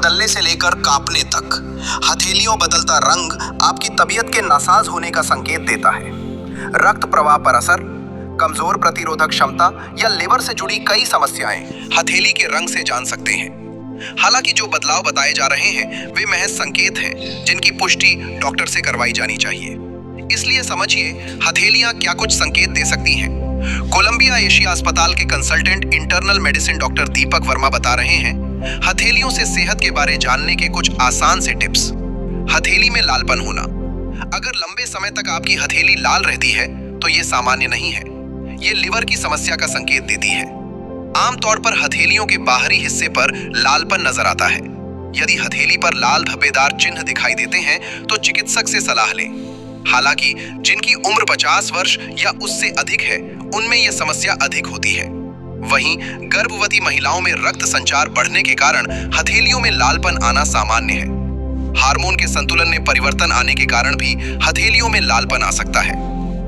बदलने से लेकर कांपने तक, हथेलियों बदलता रंग आपकी तबीयत के नासाज होने का संकेत देता है। रक्त प्रवाह पर असर, कमजोर प्रतिरोधक क्षमता या लिवर से जुड़ी कई समस्याएं हथेली के रंग से जान सकते हैं। हालांकि जो बदलाव बताए जा रहे हैं वे महज संकेत हैं, जिनकी पुष्टि डॉक्टर से करवाई जानी चाहिए। इसलिए समझिए, हथेलियां क्या कुछ संकेत दे सकती हैं। कोलंबिया एशिया अस्पताल के consultant internal medicine doctor Deepak Verma बता रहे हैं, हथेलियों से सेहत के बारे जानने के कुछ आसान से टिप्स। हथेली में लालपन होना। अगर लंबे समय तक आपकी हथेली लाल रहती है तो ये सामान्य नहीं है। ये लिवर की समस्या का संकेत देती है। आमतौर पर हथेलियों के बाहरी हिस्से पर लालपन नजर आता है। यदि हथेली पर लाल धब्बेदार चिन्ह दिखाई देते हैं तो चिकित्सक से सलाह लें। हालांकि जिनकी उम्र 50 वर्ष या उससे अधिक है, उनमें यह समस्या अधिक होती है। वहीं गर्भवती महिलाओं में रक्त संचार बढ़ने के कारण हथेलियों में लालपन आना सामान्य है। हार्मोन के संतुलन में परिवर्तन आने के कारण भी हथेलियों में लालपन आ सकता है।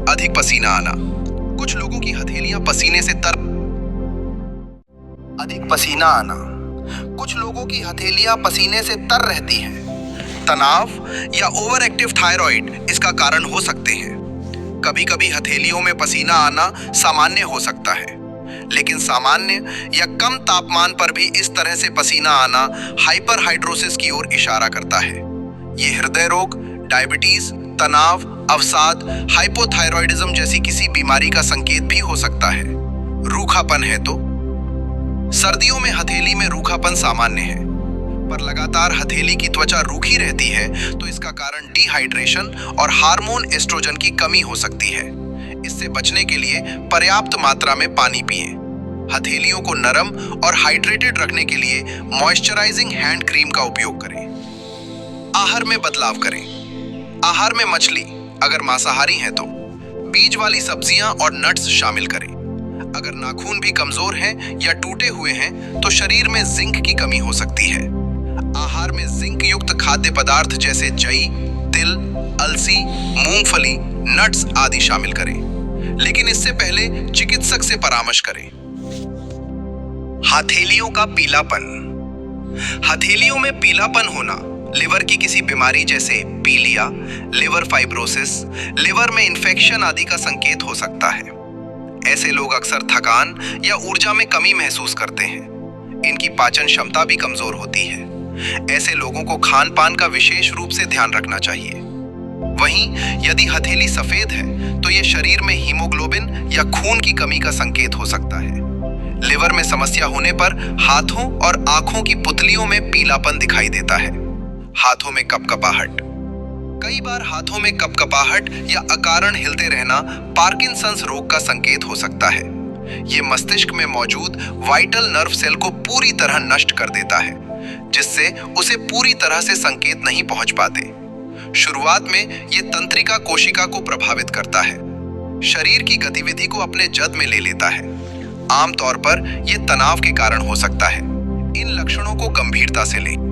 अधिक पसीना आना। कुछ लोगों की हथेलियां पसीने से तर अधिक पसीना आना। कुछ लोगों की हथेलियां पसीने से तर रहती हैं। तनाव या ओवर एक्टिव थायराइड इसका कारण हो सकते हैं। कभी-कभी हथेलियों में पसीना आना सामान्य हो सकता है, लेकिन सामान्य या कम तापमान पर भी इस तरह से पसीना आना हाइपरहाइड्रोसिस की ओर इशारा करता है। ये हृदय रोग, डायबिटीज, तनाव, अवसाद, हाइपोथायरॉयडिज्म जैसी किसी बीमारी का संकेत भी हो सकता है। रूखापन है तो सर्दियों में हथेली में रूखापन सामान्य है, पर लगातार हथेली की त्वचा रूखी रहती है तो इसका कारण डिहाइड्रेशन और हार्मोन एस्ट्रोजन की कमी हो सकती है। इससे बचने के लिए पर्याप्त मात्रा में पानी पिएं। हथेलियों को नरम और हाइड्रेटेड रखने के लिए मॉइस्चराइजिंग हैंड क्रीम का उपयोग करें। आहार में बदलाव करें। आहार में मछली, अगर मांसाहारी हैं तो बीज वाली सब्जियां और नट्स शामिल करें। अगर नाखून भी कमजोर हैं या टूटे हुए हैं तो शरीर में जिंक की कमी हो सकती है। आहार में जिंक युक्त खाद्य पदार्थ जैसे जई, तिल, अलसी, मूंगफली, नट्स आदि शामिल करें, लेकिन इससे पहले चिकित्सक से परामर्श करें। हथेलियों का पीलापन। हथेलियों में पीलापन होना लिवर की किसी बीमारी जैसे पीलिया, लिवर फाइब्रोसिस, लिवर में इंफेक्शन आदि का संकेत हो सकता है। ऐसे लोग अक्सर थकान या ऊर्जा में कमी महसूस करते हैं। इनकी पाचन क्षमता भी कमजोर होती है। ऐसे लोगों को खान पान का विशेष रूप से ध्यान रखना चाहिए। वहीं यदि हथेली सफेद है तो यह शरीर में हीमोग्लोबिन या खून की कमी का संकेत हो सकता है। लिवर में समस्या होने पर हाथों और आंखों की पुतलियों में पीलापन दिखाई देता है। हाथों में कपकपाहट। कई बार हाथों में कपकपाहट या अकारण हिलते रहना पार्किंसंस रोग का संकेत हो सकता है। यह मस्तिष्क में मौजूद वाइटल नर्व सेल को पूरी तरह नष्ट कर देता है, जिससे उसे पूरी तरह से संकेत नहीं पहुंच पाते। शुरुआत में यह तंत्रिका कोशिका को प्रभावित करता है, शरीर की गतिविधि को अपने जद में ले लेता है। आमतौर पर यह तनाव के कारण हो सकता है। इन लक्षणों को गंभीरता से लें।